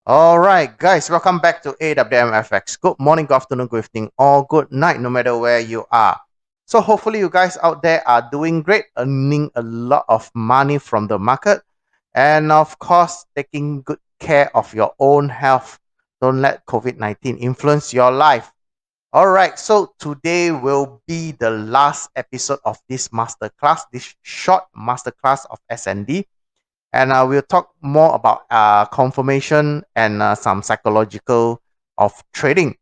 Alright, guys, welcome back to AWMFX. Good morning, good afternoon, good evening, or good night, no matter where you are. So, hopefully, you guys out there are doing great, earning a lot of money from the market, and of course, taking good care of your own health. Don't let COVID-19 influence your life. Alright, so today will be the last episode of this masterclass, this short masterclass of S&D. And we'll talk more about confirmation and some psychological of trading.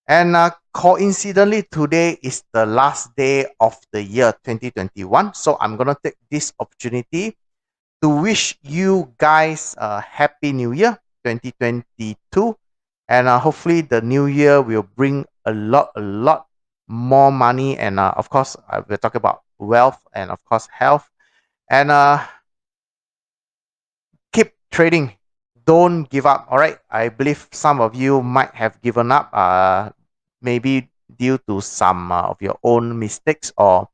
And coincidentally, today is the last day of the year 2021. So I'm going to take this opportunity to wish you guys a happy new year 2022. And hopefully the new year will bring a lot more money. And of course, we'll talk about wealth and of course, health. And keep trading. Don't give up. All right. I believe some of you might have given up, maybe due to some of your own mistakes or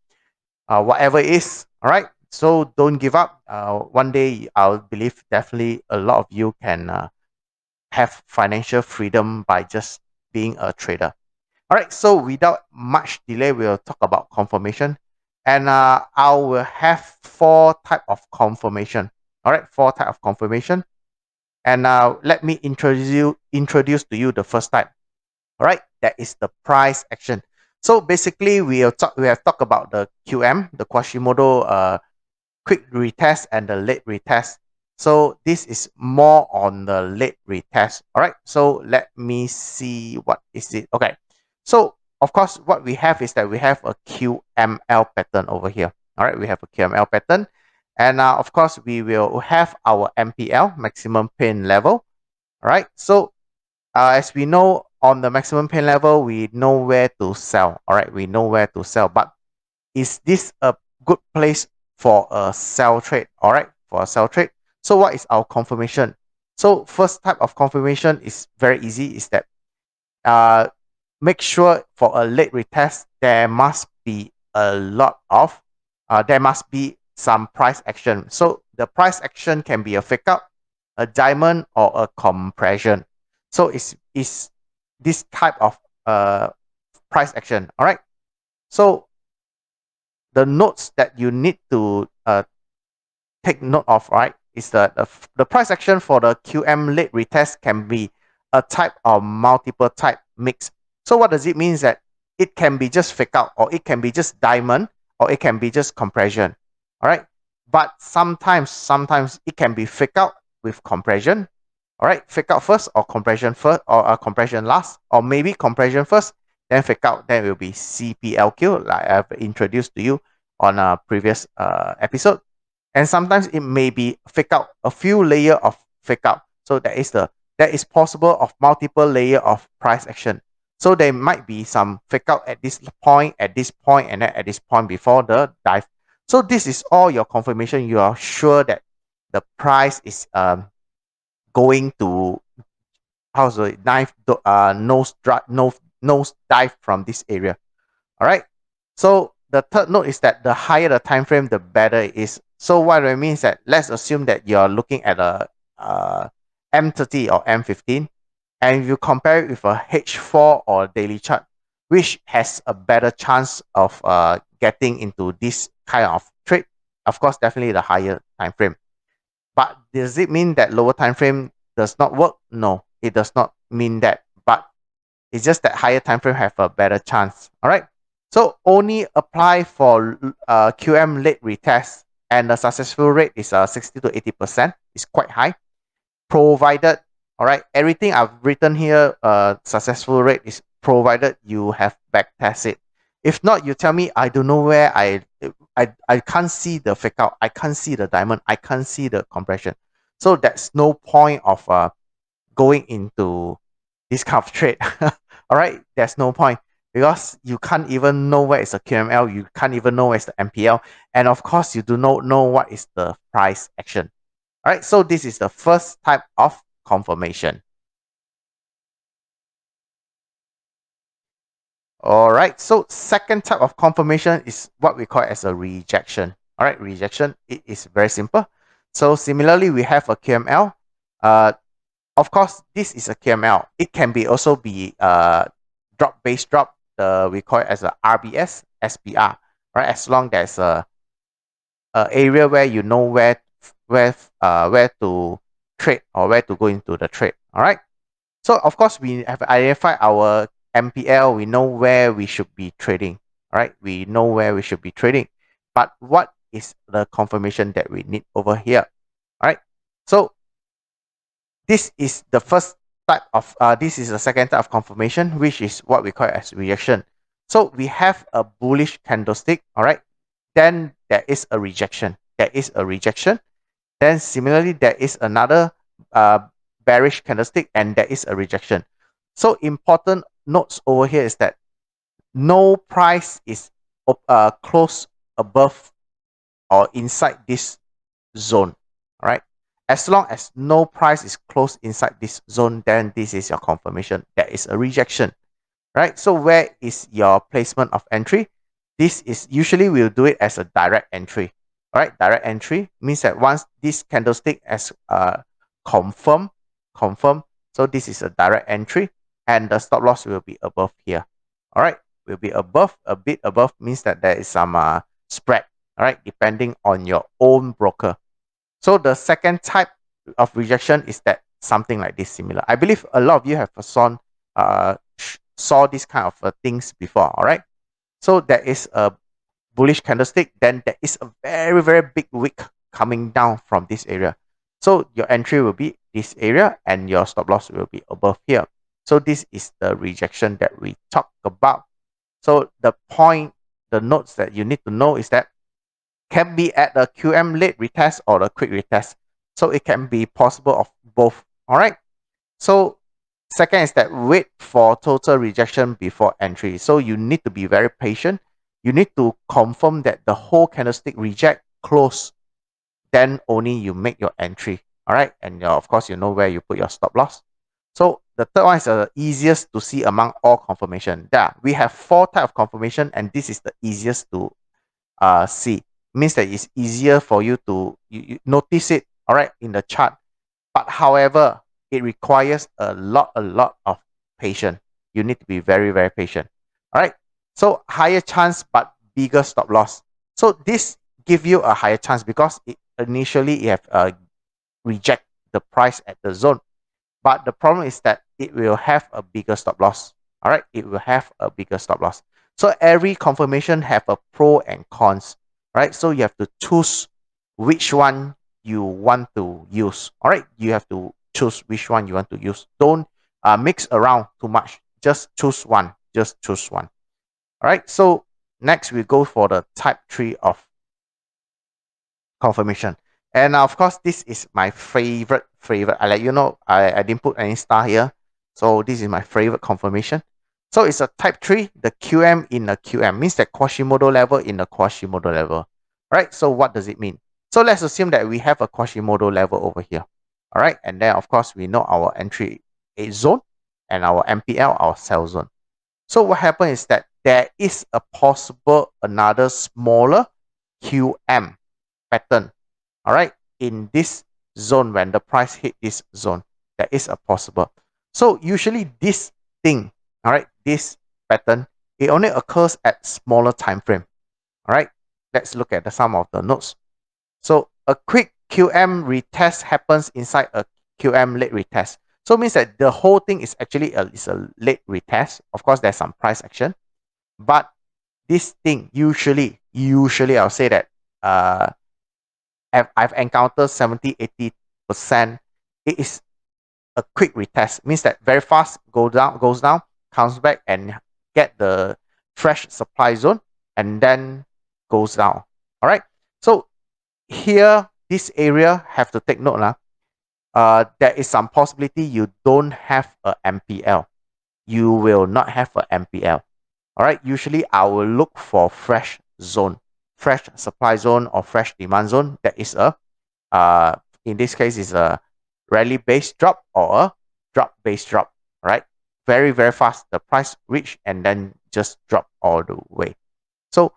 whatever it is. All right. So don't give up. One day, I believe definitely a lot of you can have financial freedom by just being a trader. All right. So without much delay, we'll talk about confirmation. And I will have 4 types of confirmation. All right, 4 types of confirmation. And now let me introduce to you the first type. All right, that is the price action. So basically, we have talked about the QM, the Quasimodo quick retest and the late retest. So this is more on the late retest. All right, so let me see what is it. Okay, so of course, what we have is that we have a QML pattern over here. All right, we have a QML pattern. And of course, we will have our MPL, maximum pain level. All right. So as we know, on the maximum pain level, we know where to sell. All right. We know where to sell. But is this a good place for a sell trade? All right. For a sell trade. So what is our confirmation? So first type of confirmation is very easy. Is that make sure for a late retest, there must be a lot of, there must be some price action. So the price action can be a fake out, a diamond, or a compression. So it's this type of price action. All right. So the notes that you need to take note of, right, is that the price action for the QM late retest can be a type of multiple type mix. So what does it mean? Is that it can be just fake out, or it can be just diamond, or it can be just compression. All right. But sometimes it can be fake out with compression. All right. Fake out first or compression first or compression last, or maybe compression first, then fake out. Then it will be CPLQ, like I've introduced to you on a previous episode. And sometimes it may be fake out, a few layer of fake out. So that is possible of multiple layer of price action. So there might be some fake out at this point, and then at this point before the dive. So this is all your confirmation. You are sure that the price is going to nose dive from this area. All right. So the third note is that the higher the time frame, the better it is. So what it means that let's assume that you're looking at a M30 or M15, and you compare it with a H4 or daily chart, which has a better chance of getting into this kind of trade. Of course, definitely the higher time frame. But does it mean that lower time frame does not work? No, it does not mean that. But it's just that higher time frame have a better chance. All right. So only apply for QM late retest, and the successful rate is 60 to 80%. It's quite high, provided. All right, everything I've written here, successful rate is provided you have backtest it. If not, you tell me, I don't know where I can't see the fake out, I can't see the diamond, I can't see the compression. So that's no point of going into this kind of trade. All right, there's no point because you can't even know where is the QML, you can't even know where is the MPL, and of course you do not know what is the price action. All right, so this is the first type of confirmation. All right, so second type of confirmation is what we call as a rejection. All right, rejection, it is very simple. So similarly, we have a QML. of course, this is a QML. It can be also be drop base drop. We call it as a RBS, SPR, right? As long as a area where you know where to trade or where to go into the trade. All right. So of course we have identified our MPL. We know where we should be trading. All right. We know where we should be trading. But what is the confirmation that we need over here? All right. So this is the first type of this is the second type of confirmation, which is what we call as rejection. So we have a bullish candlestick. All right. Then there is a rejection. There is a rejection. Then similarly, there is another bearish candlestick and there is a rejection. So important notes over here is that no price is close above or inside this zone. All right. As long as no price is close inside this zone, then this is your confirmation. There is a rejection. Right. So where is your placement of entry? This is usually we'll do it as a direct entry. All right, direct entry means that once this candlestick has confirmed, so this is a direct entry and the stop loss will be above here. All right, will be above, a bit above means that there is some spread. All right, depending on your own broker. So the second type of rejection is that something like this similar. I believe a lot of you have saw this kind of things before. All right. So there is a bullish candlestick, then there is a very, very big wick coming down from this area. So your entry will be this area and your stop loss will be above here. So this is the rejection that we talk about. So the point, the notes that you need to know is that can be at the QM late retest or the quick retest. So it can be possible of both. All right. So second is that wait for total rejection before entry. So you need to be very patient. You need to confirm that the whole candlestick reject close. Then only you make your entry. All right. And of course, you know where you put your stop loss. So the third one is the easiest to see among all confirmation. Yeah, we have 4 types of confirmation and this is the easiest to see. Means that it's easier for you to you notice it, all right, in the chart. But however, it requires a lot of patience. You need to be very, very patient. All right. So higher chance, but bigger stop loss. So this give you a higher chance because initially you have reject the price at the zone. But the problem is that it will have a bigger stop loss. All right. It will have a bigger stop loss. So every confirmation have a pro and cons. Right. So you have to choose which one you want to use. All right. You have to choose which one you want to use. Don't mix around too much. Just choose one. Just choose one. All right. So next we go for the type 3 of confirmation. And of course, this is my favorite. I let you know, I didn't put any star here. So this is my favorite confirmation. So it's a type 3, the QM in a QM means that Quasimodo level in a Quasimodo level. All right. So what does it mean? So let's assume that we have a Quasimodo level over here. All right. And then of course we know our entry A zone and our MPL, our sell zone. So what happens is that there is a possible another smaller QM pattern. All right. In this zone, when the price hit this zone, there is a possible. So usually this thing, all right, this pattern, it only occurs at smaller time frame. All right. Let's look at some of the notes. So a quick QM retest happens inside a QM late retest. So it means that the whole thing is actually a late retest. Of course, there's some price action. But this thing, usually I'll say that I've encountered 70-80%. It is a quick retest. Means that very fast goes down, comes back and get the fresh supply zone and then goes down. All right. So here, this area have to take note. There is some possibility you don't have a MPL. You will not have a MPL. All right. Usually I will look for fresh zone, fresh supply zone or fresh demand zone. That is a, in this case is a rally based drop or a drop based drop. All right. Very, very fast. The price reach and then just drop all the way. So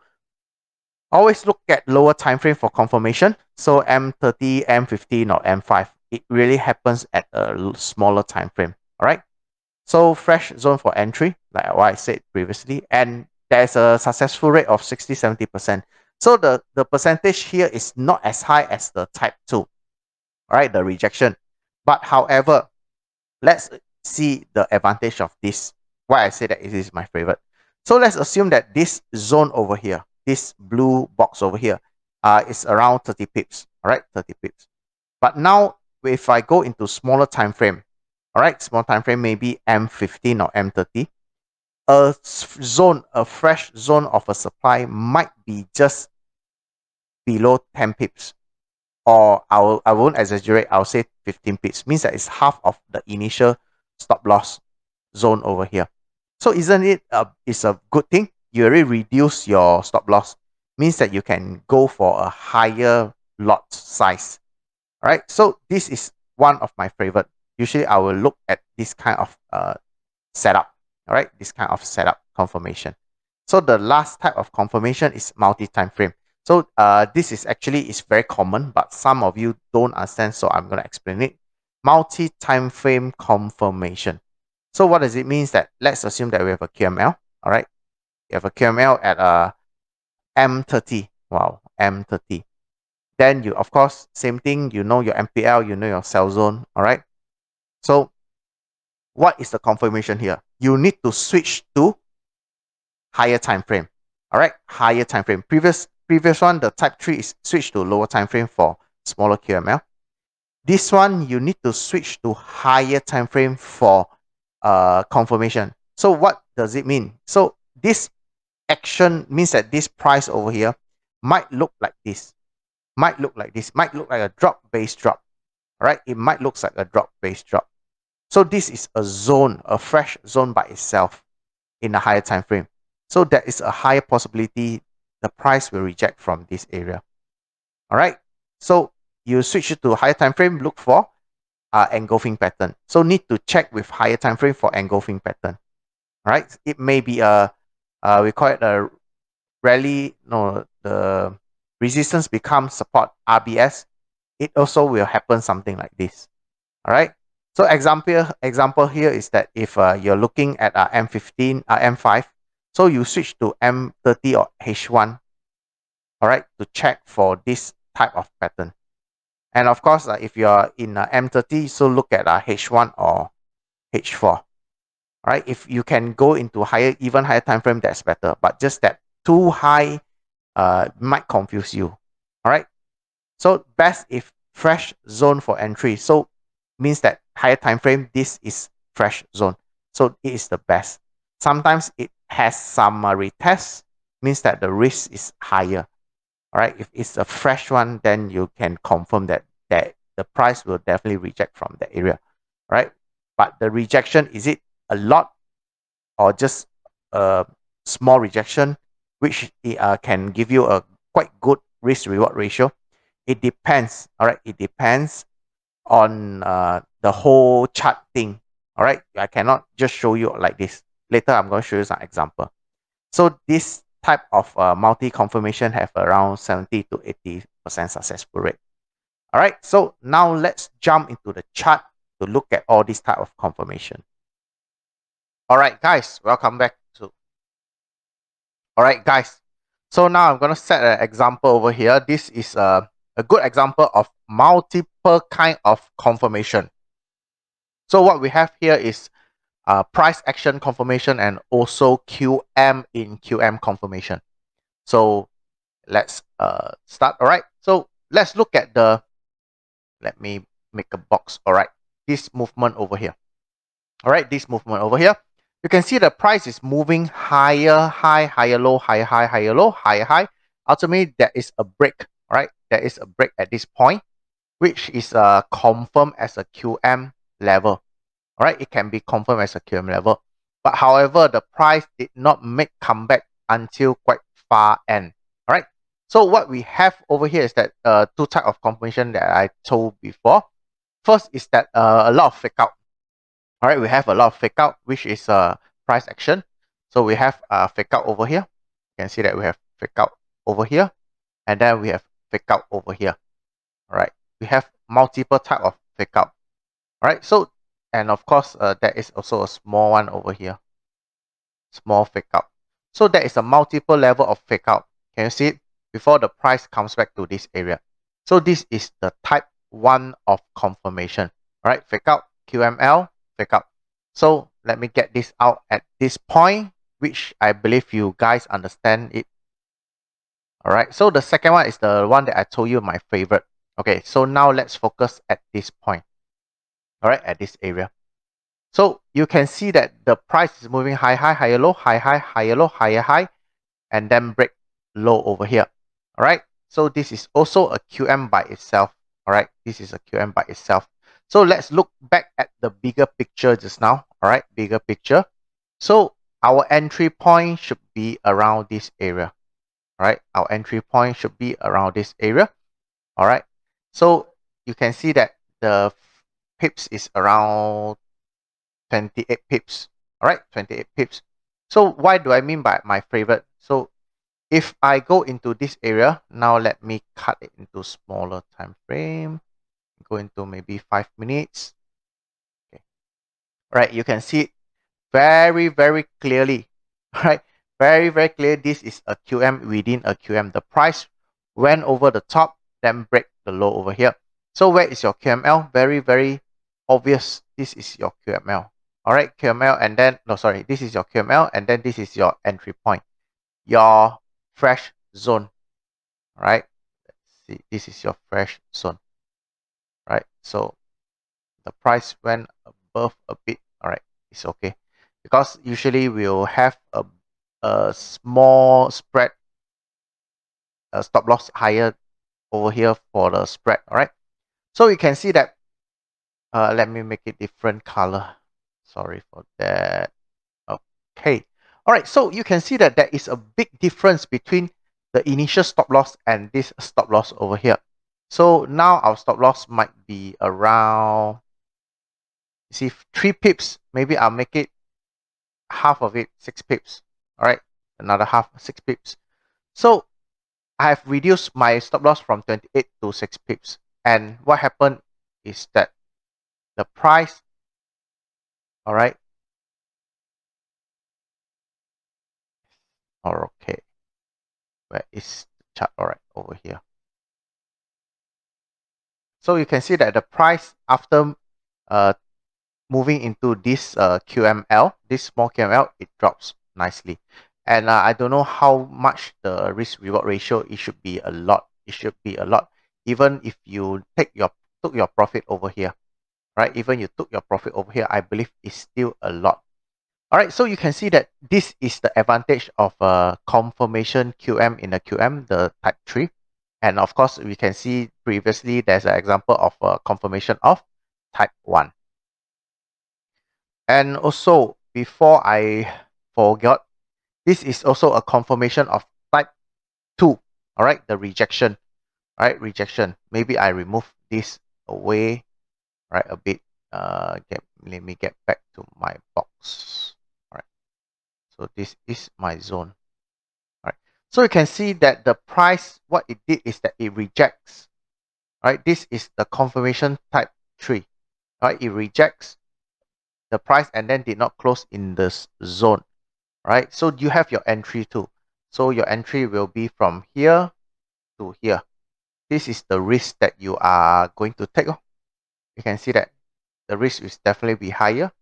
always look at lower time frame for confirmation. So M30, M15 or M5. it really happens at a smaller time frame. All right. So fresh zone for entry, like what I said previously, and there's a successful rate of 60-70%. So the percentage here is not as high as the type 2, all right, the rejection. But however, let's see the advantage of this. Why I say that it is my favorite. So let's assume that this zone over here, this blue box over here, is around 30 pips, all right, 30 pips. But now if I go into smaller time frame, all right, small time frame, maybe M15 or M30, a fresh zone of a supply might be just below 10 pips, or I won't exaggerate, I'll say 15 pips, means that it's half of the initial stop loss zone over here. So isn't it it's a good thing? You already reduce your stop loss, means that you can go for a higher lot size. All right, so this is one of my favorite. Usually I will look at this kind of setup. All right, this kind of setup confirmation. So the last type of confirmation is multi-time frame. So this is very common, but some of you don't understand, so I'm going to explain it. Multi-time frame confirmation. So what does it mean? That let's assume that we have a QML. All right, you have a QML at M30. Wow, M30. Then you, of course, same thing. You know your MPL, you know your sell zone. All right. So what is the confirmation here? You need to switch to higher time frame. All right, higher time frame. Previous one, the type 3 is switch to lower time frame for smaller QML. This one, you need to switch to higher time frame for confirmation. So what does it mean? So this action means that this price over here might look like this. Might look like this. Might look like a drop base drop. All right, it might look like a drop base drop. So this is a zone, a fresh zone by itself in a higher time frame. So there is a higher possibility the price will reject from this area. All right. So you switch it to higher time frame, look for engulfing pattern. So need to check with higher time frame for engulfing pattern. All right. It may be we call it a rally. No, the resistance becomes support RBS. It also will happen something like this. All right. So example here is that if you're looking at M15, M5, so you switch to M30 or H1, all right, to check for this type of pattern. And of course, if you're in M30, so look at H1 or H4. All right, if you can go into even higher time frame, that's better. But just that too high might confuse you. All right, so best if fresh zone for entry. So means that higher time frame, this is fresh zone. So it is the best. Sometimes it has some retest, means that the risk is higher. All right, if it's a fresh one, then you can confirm that the price will definitely reject from that area. All right, but the rejection, is it a lot or just a small rejection, which can give you a quite good risk reward ratio? It depends. All right, it depends on the whole chart thing. All right, I cannot just show you like this. Later, I'm going to show you some example. So this type of multi-confirmation have around 70 to 80% successful rate. All right, so now let's jump into the chart to look at all these type of confirmation. All right, guys, welcome back to. All right, guys. So now I'm going to set an example over here. This is a good example of multiple kind of confirmation. So what we have here is price action confirmation and also QM in QM confirmation. So let's start. All right. So let's look at let me make a box. All right. This movement over here. All right. This movement over here. You can see the price is moving higher, high, higher, low, higher, high, higher, low, higher, high. Ultimately, there is a break. All right. There is a break at this point, which is confirmed as a QM level. All right, it can be confirmed as a QM level. But however, the price did not make comeback until quite far end. All right. So what we have over here is that two type of confirmation that I told before. First is that a lot of fake out. All right, we have a lot of fake out, which is price action. So we have fake out over here. You can see that we have fake out over here, and then we have fake out over here. All right, we have multiple type of fake out. All right, so, and of course, there is also a small one over here, small fake out. So there is a multiple level of fake out. Can you see it? Before the price comes back to this area. So this is the type 1 of confirmation. All right, fake out, QML, fake out. So let me get this out at this point, which I believe you guys understand it. All right, so the second one is the one that I told you my favorite. Okay, so now let's focus at this point. All right, at this area. So you can see that the price is moving high, high, higher, low, high, high, higher, low, higher, high, and then break low over here. All right, so this is also a QM by itself. All right, this is a QM by itself. So let's look back at the bigger picture just now. All right, bigger picture. So our entry point should be around this area. All right, our entry point should be around this area. All right, so you can see that the pips is around 28 pips. All right, 28 pips. So why do I mean by my favorite? So if I go into this area, now let me cut it into smaller time frame. Go into maybe 5 minutes. Okay. All right, you can see it very, very clearly. All right, very, very clear. This is a QM within a QM. The price went over the top, then break the low over here. So where is your QML? Very, very obvious. This is your QML. All right, QML, and then, no, sorry, this is your QML, and then this is your entry point, your fresh zone. All right, let's see, this is your fresh zone. All right, so the price went above a bit. All right, it's okay, because usually we'll have a small spread, a stop loss higher over here for the spread. All right, so you can see that. Let me make it different color. Sorry for that. Okay. All right. So you can see that there is a big difference between the initial stop loss and this stop loss over here. So now our stop loss might be around, you see, 3 pips. Maybe I'll make it half of it, 6 pips. All right. Another half, 6 pips. So I have reduced my stop loss from 28 to 6 pips. And what happened is that the price, all right. Or okay. Where is the chart? All right, over here. So you can see that the price after moving into this QML, this small QML, it drops nicely. And I don't know how much the risk reward ratio. It should be a lot. It should be a lot. Even if you took your profit over here, right? Even you took your profit over here, I believe it's still a lot. All right, so you can see that this is the advantage of confirmation QM in a QM, the type 3. And of course, we can see previously there's an example of confirmation of type 1. And also, before I forgot, this is also a confirmation of type 2. All right, the rejection. All right, rejection. Maybe I remove this away, right, a bit. Let me get back to my box. So this is my zone. All right. So you can see that the price, what it did is that it rejects. All right. This is the confirmation type 3. All right. It rejects the price and then did not close in this zone. All right. So you have your entry too. So your entry will be from here to here. This is the risk that you are going to take. You can see that the risk is definitely be higher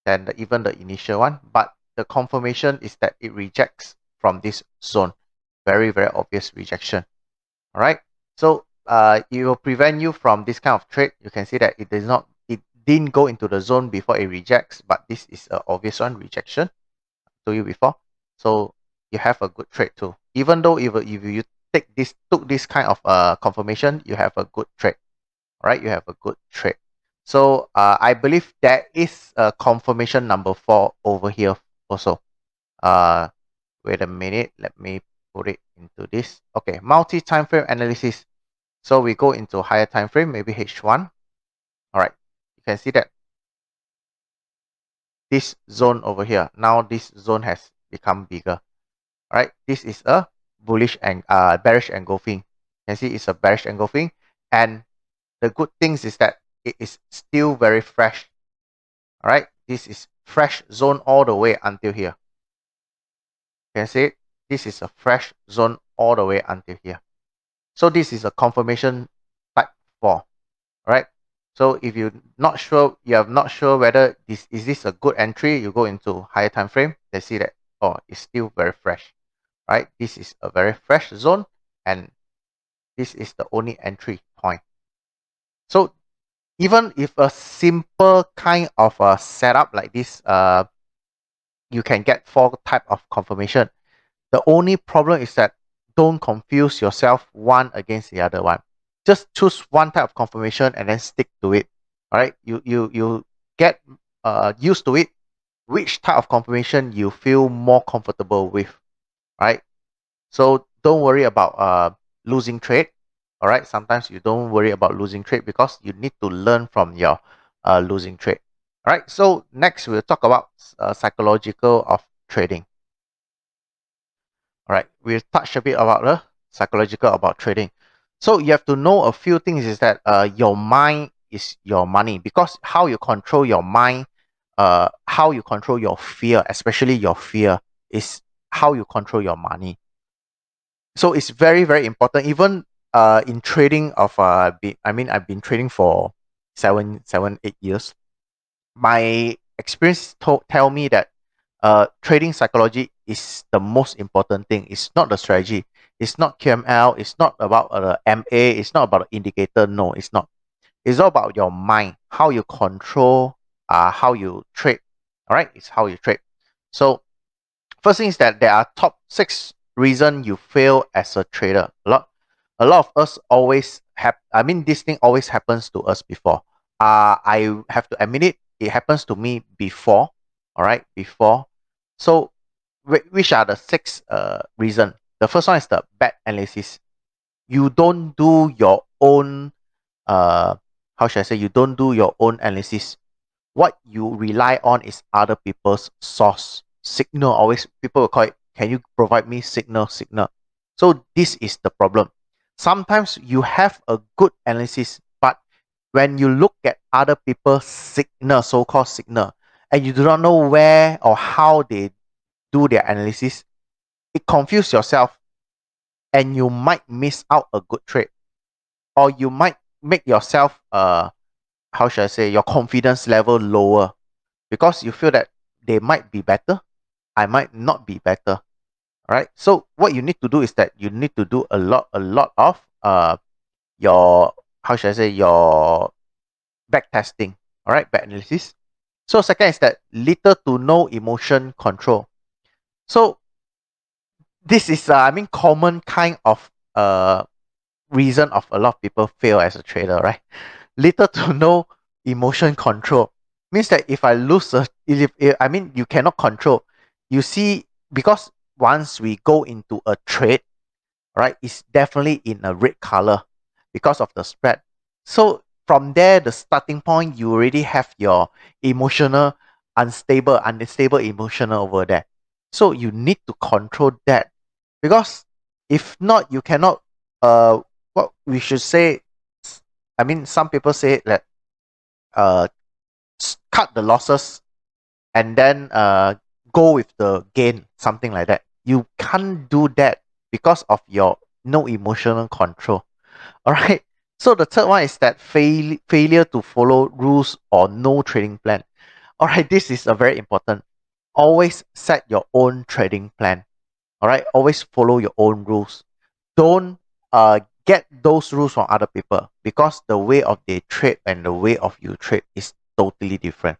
than even the initial one, but the confirmation is that it rejects from this zone. Very, very obvious rejection. All right. So it will prevent you from this kind of trade. You can see that it didn't go into the zone before it rejects, but this is an obvious one, rejection. I told you before. So you have a good trade too. Even though if you took this kind of confirmation, you have a good trade. All right, you have a good trade. So I believe there is a confirmation number 4 over here also. Wait a minute, let me put it into this. Okay, multi-time frame analysis. So we go into higher time frame, maybe H1. All right, you can see that this zone over here, now this zone has become bigger. All right, this is a bullish and bearish engulfing. You can see it's a bearish engulfing, and the good things is that it is still very fresh. All right, this is fresh zone all the way until here. You can see it? This is a fresh zone all the way until here. So this is a confirmation type 4. All right. So if you're not sure, you are not sure whether this is a good entry, you go into higher time frame. They see that, oh, it's still very fresh. Right? This is a very fresh zone, and this is the only entry point. So even if a simple kind of a setup like this, you can get 4 type of confirmation. The only problem is that don't confuse yourself one against the other one. Just choose one type of confirmation and then stick to it. All right, you get used to it. Which type of confirmation you feel more comfortable with, right? So don't worry about losing trade. All right, sometimes you don't worry about losing trade because you need to learn from your losing trade. All right, so next we'll talk about psychological of trading. All right, we'll touch a bit about the psychological about trading. So you have to know a few things is that your mind is your money, because how you control your mind, how you control your fear, especially your fear, is how you control your money. So it's very, very important. Even in trading of I've been trading for 8 years. My experience tell me that trading psychology is the most important thing. It's not the strategy. It's not QML. It's not about the MA. It's not about the indicator. No, it's not. It's all about your mind, how you control, how you trade. All right, it's how you trade. So first thing is that there are top 6 reasons you fail as a trader. A lot of us always have. I mean, this thing always happens to us before. I have to admit it. It happens to me before. All right, before. So which are the 6 reasons? The first one is the bad analysis. You don't do your own how should I say, you don't do your own analysis. What you rely on is other people's source. Signal, always people will call it, can you provide me signal? So this is the problem. Sometimes you have a good analysis, but when you look at other people's signal, so-called signal, and you do not know where or how they do their analysis, it confuses yourself and you might miss out a good trade, or you might make yourself how should I say, your confidence level lower, because you feel that they might be better, I might not be better. All right, so what you need to do is that you need to do a lot of your, how should I say, your back testing. All right, back analysis. So second is that little to no emotion control. So this is common kind of reason of a lot of people fail as a trader, right? Little to no emotion control means that if I lose if you cannot control. You see, because once we go into a trade, right, it's definitely in a red color because of the spread. So from there, the starting point, you already have your emotional unstable emotional over there. So you need to control that, because if not, you cannot what we should say, some people say that uh cut the losses and then go with the gain, something like that. You can't do that because of your no emotional control. All right. So the third one is that failure to follow rules or no trading plan. All right, this is a very important. Always set your own trading plan. All right, always follow your own rules. Don't get those rules from other people, because the way of they trade and the way of you trade is totally different.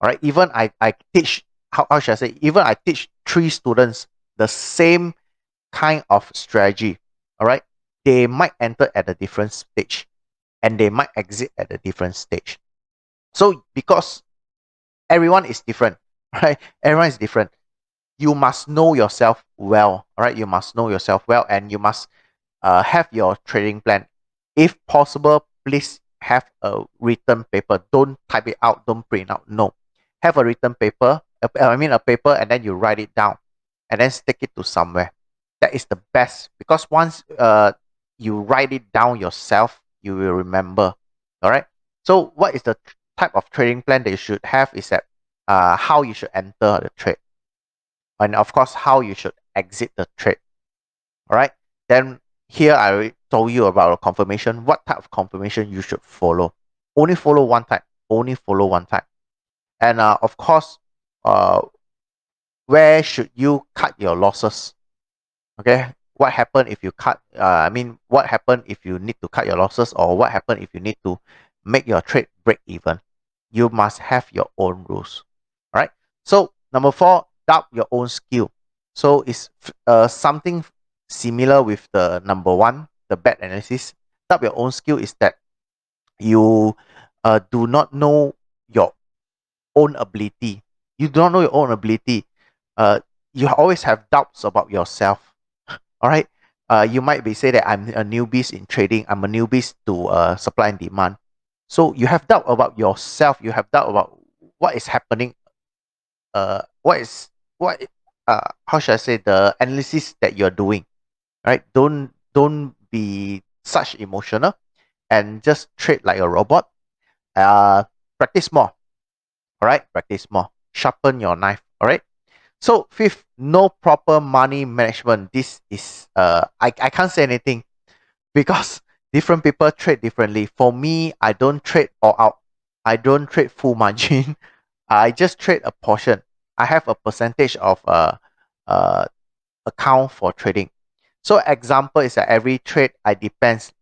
All right, even I teach, how should I say, even I teach 3 students the same kind of strategy. All right, they might enter at a different stage and they might exit at a different stage. So because everyone is different, right? Everyone is different. You must know yourself well. All right, you must know yourself well, and you must have your trading plan. If possible, please have a written paper. Don't type it out. Don't print out. No, have a written paper. A paper, and then you write it down, and then stick it to somewhere. That is the best, because once you write it down yourself, you will remember. All right. So what is the type of trading plan that you should have is that how you should enter the trade, and of course how you should exit the trade. All right. Then here I already told you about a confirmation. What type of confirmation you should follow? Only follow one type. Only follow one type. And of course, where should you cut your losses? Okay. What happen if you cut? What happen if you need to cut your losses, or what happen if you need to make your trade break even? You must have your own rules. All right. So number 4, doubt your own skill. So it's something similar with the number 1, the bad analysis. Doubt your own skill is that you do not know your own ability. You do not know your own ability. You always have doubts about yourself. All right. You might be say that I'm a newbie in trading. I'm a newbie to supply and demand. So you have doubt about yourself. You have doubt about what is happening. How should I say, the analysis that you're doing. Right? Don't be such emotional and just trade like a robot. Practice more. All right, practice more. Sharpen your knife. All right. So 5th, no proper money management. This is I can't say anything because different people trade differently. For me, I don't trade all out. I don't trade full margin. I just trade a portion. I have a percentage of account for trading. So example is that every trade I depends.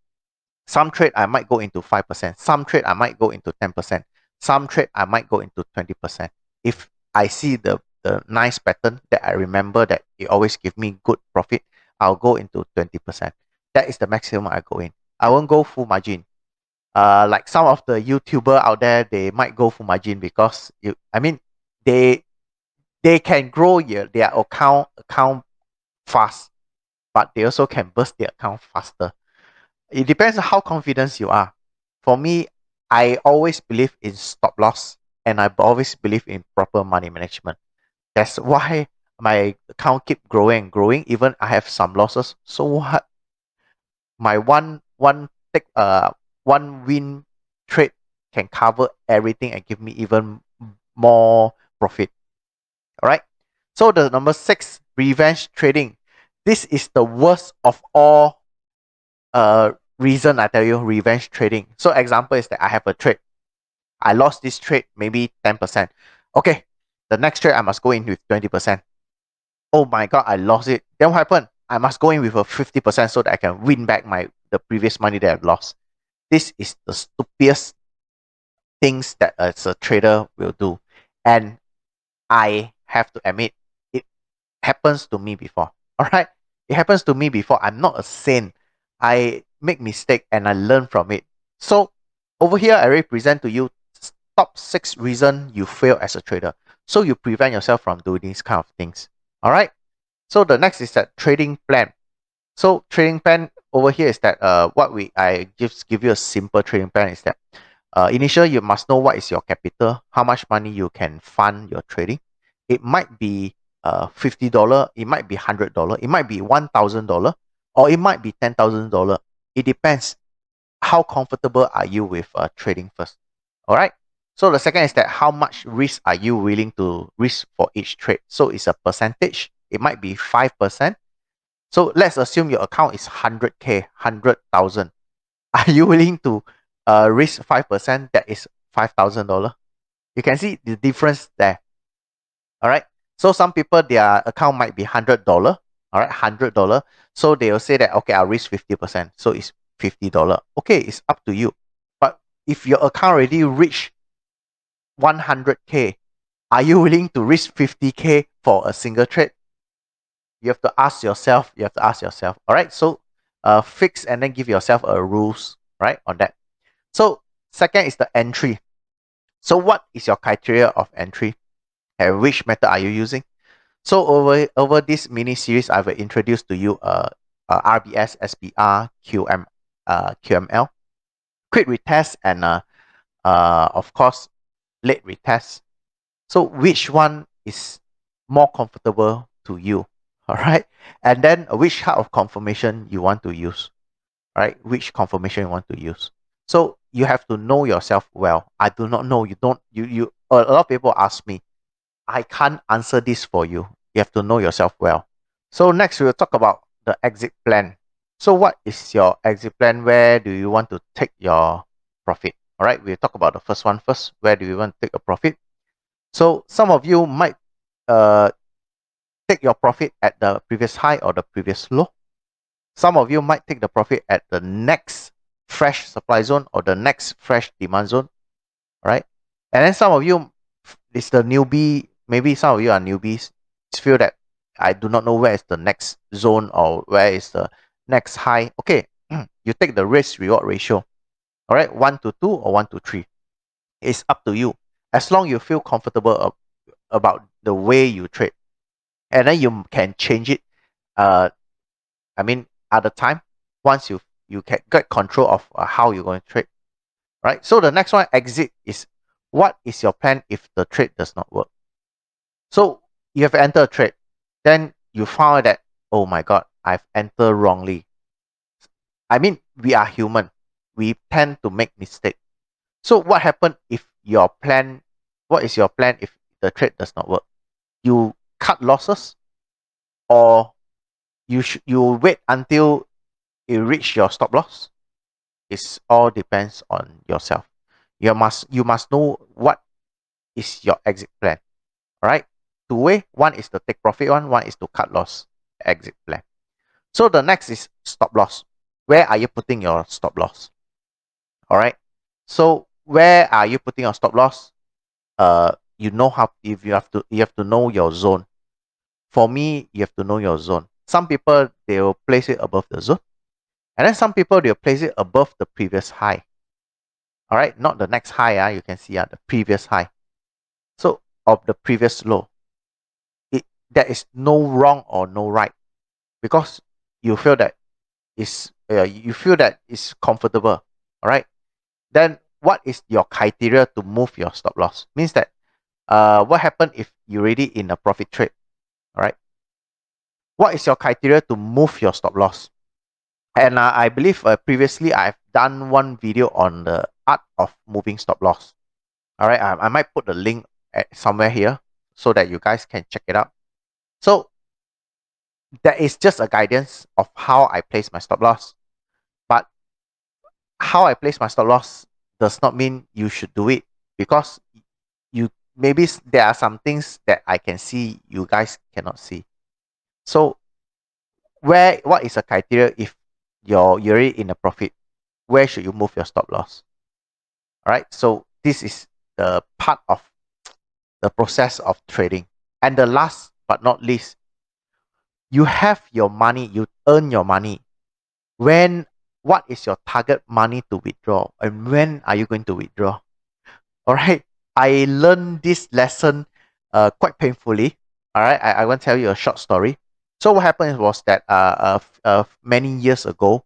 Some trade I might go into 5%. Some trade I might go into 10%. Some trade I might go into 20%. If I see the nice pattern that I remember that it always give me good profit, I'll go into 20%. That is the maximum I go in. I won't go full margin. Like some of the YouTuber out there, they might go full margin because they can grow their account fast, but they also can burst their account faster. It depends on how confident you are. For me, I always believe in stop loss, and I always believe in proper money management. That's why my account keep growing and growing. Even I have some losses. So what? My one win trade can cover everything and give me even more profit. All right. So the number 6, revenge trading. This is the worst of all reason, I tell you, revenge trading. So example is that I have a trade. I lost this trade maybe 10%. Okay, the next trade I must go in with 20%. Oh my god, I lost it. Then what happened? I must go in with a 50% so that I can win back the previous money that I've lost. This is the stupidest things that as a trader will do. And I have to admit, it happens to me before. All right? It happens to me before. I'm not a saint. I make mistake and I learn from it. So over here, I already present to you top 6 reasons you fail as a trader. So you prevent yourself from doing these kind of things. All right. So the next is that trading plan. So trading plan over here is that I just give you a simple trading plan is that initially you must know what is your capital, how much money you can fund your trading. It might be $50, it might be $100, it might be $1,000, or it might be $10,000. It depends. How comfortable are you with trading first? All right. So the second is that how much risk are you willing to risk for each trade? So it's a percentage. It might be 5%. So let's assume your account is 100K, 100,000. Are you willing to risk 5%? That is $5,000. You can see the difference there. All right. So some people, their account might be $100. All right, $100. So they will say that, okay, I'll risk 50%. So it's $50. Okay, it's up to you. But if your account already reached 100K, are you willing to risk 50K for a single trade? You have to ask yourself. All right. So fix and then give yourself a rules, right, on that. So second is the entry. So what is your criteria of entry? And which method are you using? So over this mini series, I will introduce to you RBS, SPR, QML, quick retest, and of course late retest. So which one is more comfortable to you? All right, and then which type of confirmation you want to use? All right, which confirmation you want to use? So you have to know yourself well. I do not know. You don't. A lot of people ask me. I can't answer this for you. You have to know yourself well. So next we'll talk about the exit plan. So what is your exit plan? Where do you want to take your profit? All right, we'll talk about the first one first. Where do you want to take a profit? So some of you might take your profit at the previous high or the previous low. Some of you might take the profit at the next fresh supply zone or the next fresh demand zone. All right, and then some of you, it's the newbie. Maybe some of you are newbies. Feel that I do not know where is the next zone or where is the next high. Okay, you take the risk reward ratio. All right, 1 to 2 or 1 to 3. It's up to you. As long you feel comfortable about the way you trade, and then you can change it. I mean, at the time, once you can get control of how you're going to trade. Right. So the next one, exit, is what is your plan if the trade does not work? So you have entered a trade, then you found that, oh my God, I've entered wrongly. I mean, we are human. We tend to make mistakes. So what happened if your plan, what is your plan if the trade does not work? You cut losses, or you wait until you reach your stop loss? It all depends on yourself. You must know what is your exit plan. All right. Two way. One is to take profit. One is to cut loss. Exit plan. So the next is stop loss. Where are you putting your stop loss? All right. So where are you putting your stop loss? You know how, if you have to know your zone. For me, you have to know your zone. Some people, they will place it above the zone, and then some people, they'll place it above the previous high. All right, not the next high. You can see the previous high. So of the previous low. There is no wrong or no right, because you feel that it's comfortable. All right. Then what is your criteria to move your stop loss? Means that what happened if you're already in a profit trade? All right. What is your criteria to move your stop loss? And I believe previously I've done one video on the art of moving stop loss. All right. I might put the link somewhere here so that you guys can check it out. So that is just a guidance of how I place my stop loss. But how I place my stop loss does not mean you should do it, because maybe there are some things that I can see you guys cannot see. So what is a criteria if you're already in a profit? Where should you move your stop loss? All right. So this is the part of the process of trading. And the last but not least, you have your money, you earn your money. What is your target money to withdraw, and when are you going to withdraw? All right. I learned this lesson quite painfully. All right. I want to tell you a short story. So what happened was that many years ago,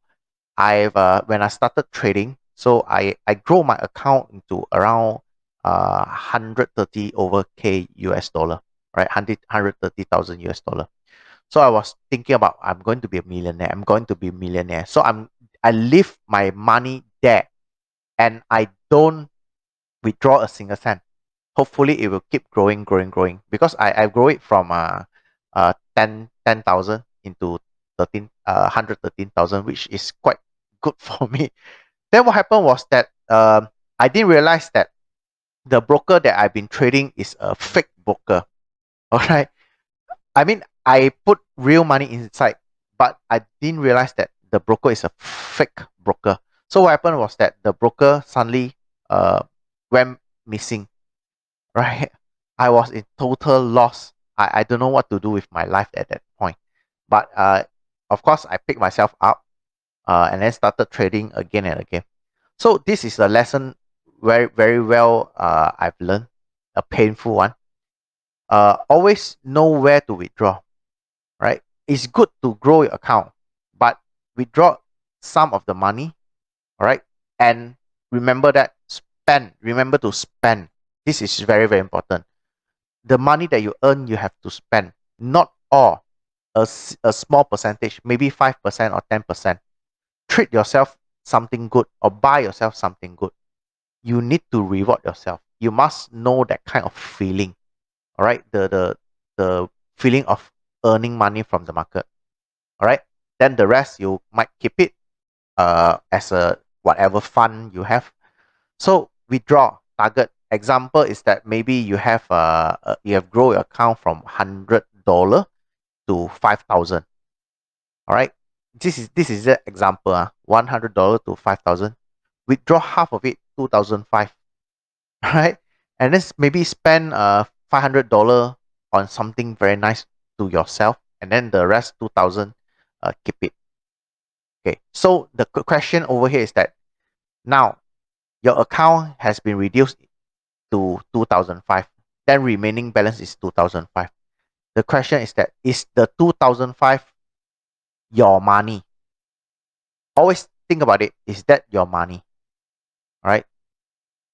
when I started trading, so I grow my account into around 130 over K US dollar, right? 130,000 US dollar. So I was thinking about, I'm going to be a millionaire. I'm going to be a millionaire. So I leave my money there, and I don't withdraw a single cent. Hopefully it will keep growing, because I grow it from 10,000 into 113,000, which is quite good for me. Then what happened was that I didn't realize that the broker that I've been trading is a fake broker. All right. I mean, I put real money inside, but I didn't realize that the broker is a fake broker. So what happened was that the broker suddenly went missing. Right. I was in total loss. I don't know what to do with my life at that point. But of course, I picked myself up and then started trading again and again. So this is a lesson very, very well I've learned, a painful one. Always know where to withdraw, right? It's good to grow your account, but withdraw some of the money, all right? And remember to spend. This is very, very important. The money that you earn, you have to spend, not all, a small percentage, maybe 5% or 10%. Treat yourself something good, or buy yourself something good. you need to reward yourself. You must know that kind of feeling. All right, the feeling of earning money from the market. All right, then the rest you might keep it as a whatever fund you have. So withdraw target. Example is that maybe you have grow your account from $100 to 5,000. All right, this is the example. $100 to 5,000. Withdraw half of it, 2,005. All right, and then maybe spend $500 on something very nice to yourself, and then the rest 2,000 keep it. Okay, so the question over here is that now your account has been reduced to 2005, then remaining balance is 2005. The question is that, is the 2005 your money? Always think about it. Is that your money? All right.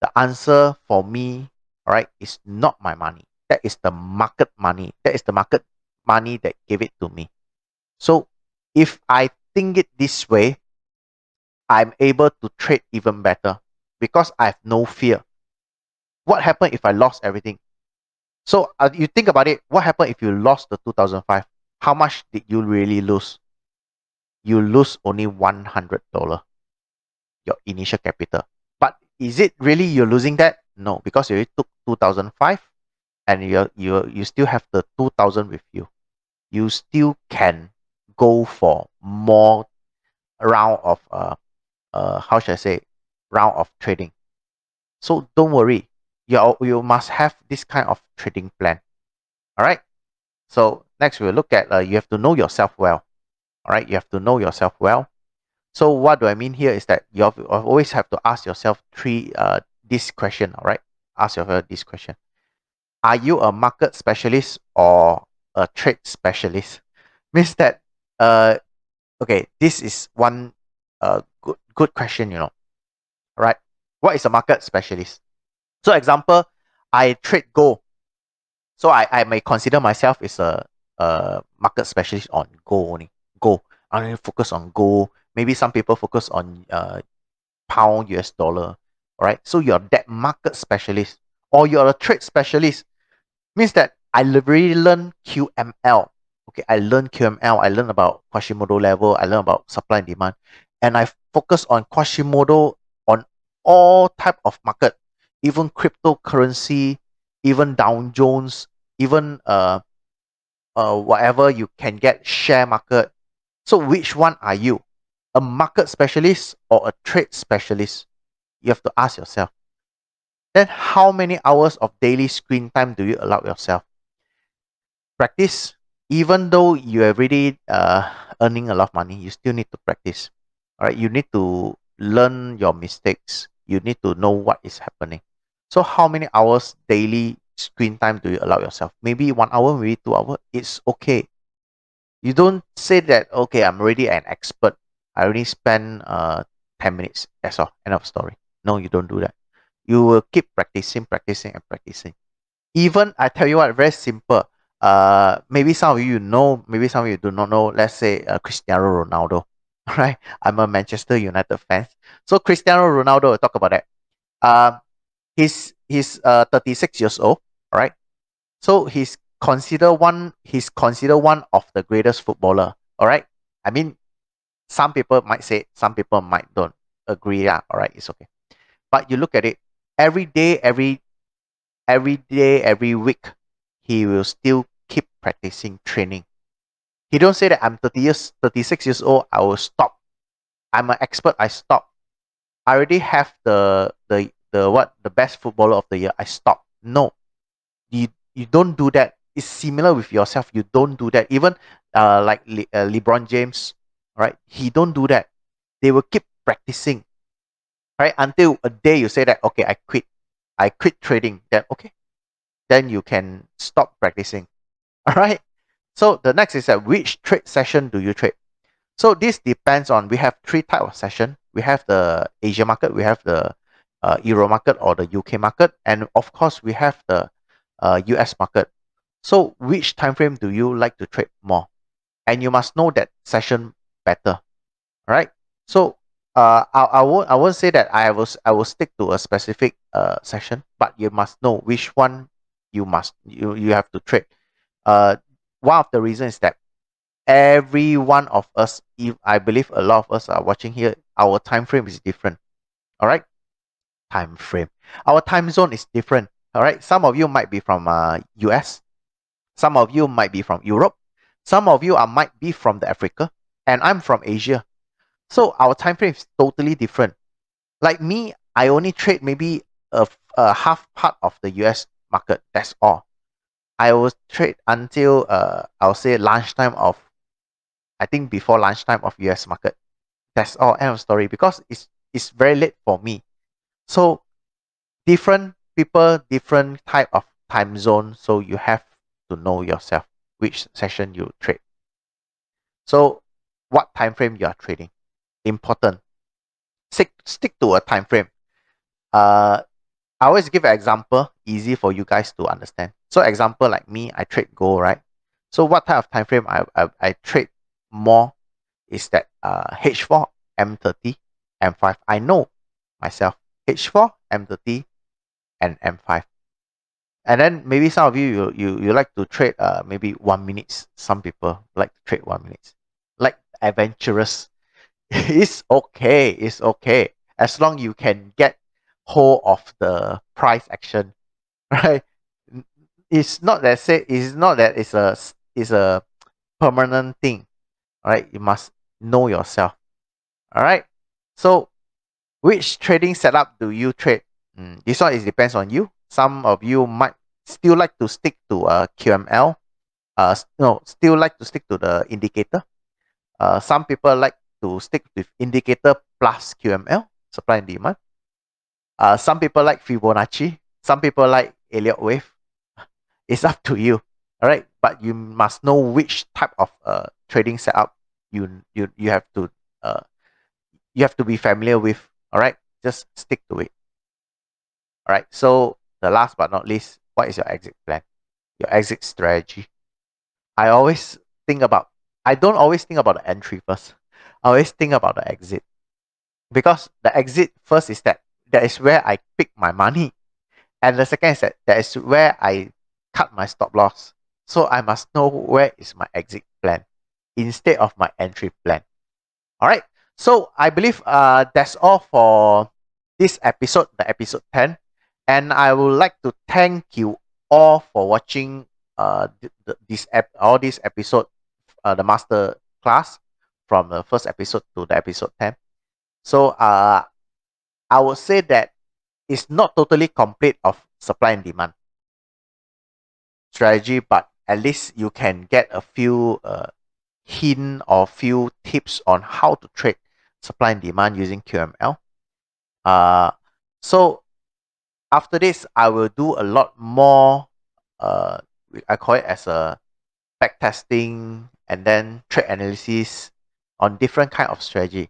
The answer for me, all right, is not my money. That is the market money. That is the market money that gave it to me. So if I think it this way, I'm able to trade even better because I have no fear. What happened if I lost everything? So you think about it. What happened if you lost the 2005? How much did you really lose? You lose only $100, your initial capital. But is it really you're losing that? No, because you took 2005 and you still have the 2000 with you. You still can go for more round of how should I say, round of trading. So don't worry. You must have this kind of trading plan. All right. So next we'll look at you have to know yourself well. All right. You have to know yourself well. So what do I mean here is that you always have to ask yourself this question. All right. Ask yourself this question. Are you a market specialist or a trade specialist? Means that okay, this is one good question, you know. All right. What is a market specialist? So example, I trade gold. So I may consider myself as a market specialist on gold only. Gold. I only focus on gold. Maybe some people focus on pound, US dollar. All right. So you're that market specialist, or you're a trade specialist. Means that I really learn QML. Okay, I learn QML. I learn about Quasimodo level. I learn about supply and demand, and I focus on Quasimodo on all type of market, even cryptocurrency, even Dow Jones, even whatever you can get, share market. So which one are you? A market specialist or a trade specialist? You have to ask yourself. Then how many hours of daily screen time do you allow yourself? Practice. Even though you're already earning a lot of money, you still need to practice. All right, you need to learn your mistakes. You need to know what is happening. So how many hours daily screen time do you allow yourself? Maybe 1 hour, maybe 2 hours. It's okay. You don't say that, okay, I'm already an expert. I only spend 10 minutes. That's all. End of story. No, you don't do that. You will keep practicing, practicing, and practicing. Even, I tell you what, very simple. Maybe some of you know, maybe some of you do not know. Let's say Cristiano Ronaldo. Right? I'm a Manchester United fan. So Cristiano Ronaldo, talk about that. He's 36 years old. All right. So he's considered one of the greatest footballer. All right. I mean, some people might say, some people might don't agree. Yeah. All right. It's okay. But you look at it, every day, every week, he will still keep practicing training. He don't say that I'm 36 years old, I will stop. I'm an expert, I stop. I already have the best footballer of the year, I stop. No. You don't do that. It's similar with yourself. You don't do that. Even like LeBron James, right? He don't do that. They will keep practicing, right? Until a day you say that, okay, I quit trading. Then okay, then you can stop practicing. All right. So the next is that which trade session do you trade? So this depends on, we have three types of session. We have the Asia market, we have the Euro market or the UK market, and of course we have the US market. So which time frame do you like to trade more? And you must know that session better. All right. So I won't say that I will stick to a specific session, but you must know which one you have to trade. One of the reasons is that every one of us, if I believe a lot of us are watching here, our time frame is different. All right, time frame. Our time zone is different. All right, some of you might be from US, some of you might be from Europe, some of you might be from the Africa, and I'm from Asia. So our time frame is totally different. Like me, I only trade maybe a half part of the US market. That's all. I will trade until I'll say lunchtime of, I think before lunchtime of US market. That's all, end of story, because it's very late for me. So different people, different type of time zone. So you have to know yourself which session you trade. So what time frame you are trading? Important. Stick to a time frame. I always give an example, easy for you guys to understand. So example like me, I trade gold, right? So what type of time frame I trade more is that H4, M30, M5. I know myself, H4, M30, and M5. And then maybe some of you like to trade maybe 1 minute. Some people like to trade 1 minute. Like adventurous. It's okay. It's okay. As long you can get hold of the price action, right? It's not that it's a permanent thing. All right. You must know yourself. All right. So which trading setup do you trade? This one is depends on you. Some of you might still like to stick to QML. No, still like to stick to the indicator. Some people like to stick with indicator plus QML, supply and demand. Some people like Fibonacci. Some people like Elliott wave. It's up to you. All right, but you must know which type of trading setup you have to be familiar with. All right, just stick to it. All right. So the last but not least, what is your exit plan? Your exit strategy. I always think about. I don't always think about the entry first. I always think about the exit, because the exit first is that is where I pick my money, and the second is that is where I cut my stop loss. So I must know where is my exit plan instead of my entry plan. All right. So I believe that's all for this episode, the episode 10. And I would like to thank you all for watching all this episode, the master class from the first episode to the episode 10. So I would say that it's not totally complete of supply and demand strategy, but at least you can get a few hint or few tips on how to trade supply and demand using QML. So after this, I will do a lot more. I call it as a back testing and then trade analysis on different kind of strategy.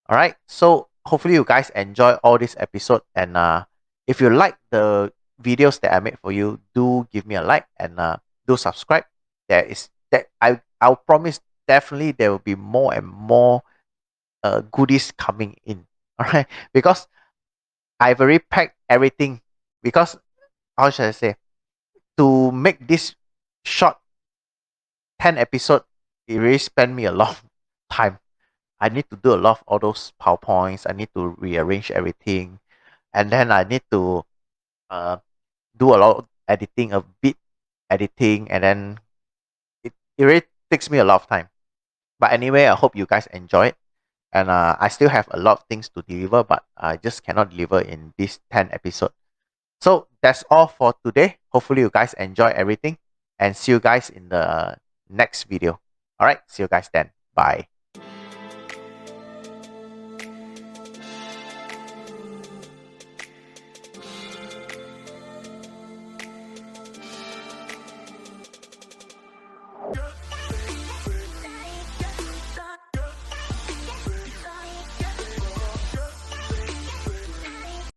All right. So hopefully you guys enjoy all this episode, and if you like the videos that I made for you, do give me a like and do subscribe. I'll promise definitely there will be more and more goodies coming in. All right, because I've already packed everything. Because how should I say, to make this short 10 episode, it really spent me a lot of time. I need to do a lot of all those PowerPoints. I need to rearrange everything, and then I need to do a lot of editing, a bit editing, and then it really takes me a lot of time. But anyway, I hope you guys enjoy it. And I still have a lot of things to deliver, but I just cannot deliver in this 10 episode. So that's all for today. Hopefully you guys enjoy everything, and see you guys in the next video. All right, see you guys then. Bye.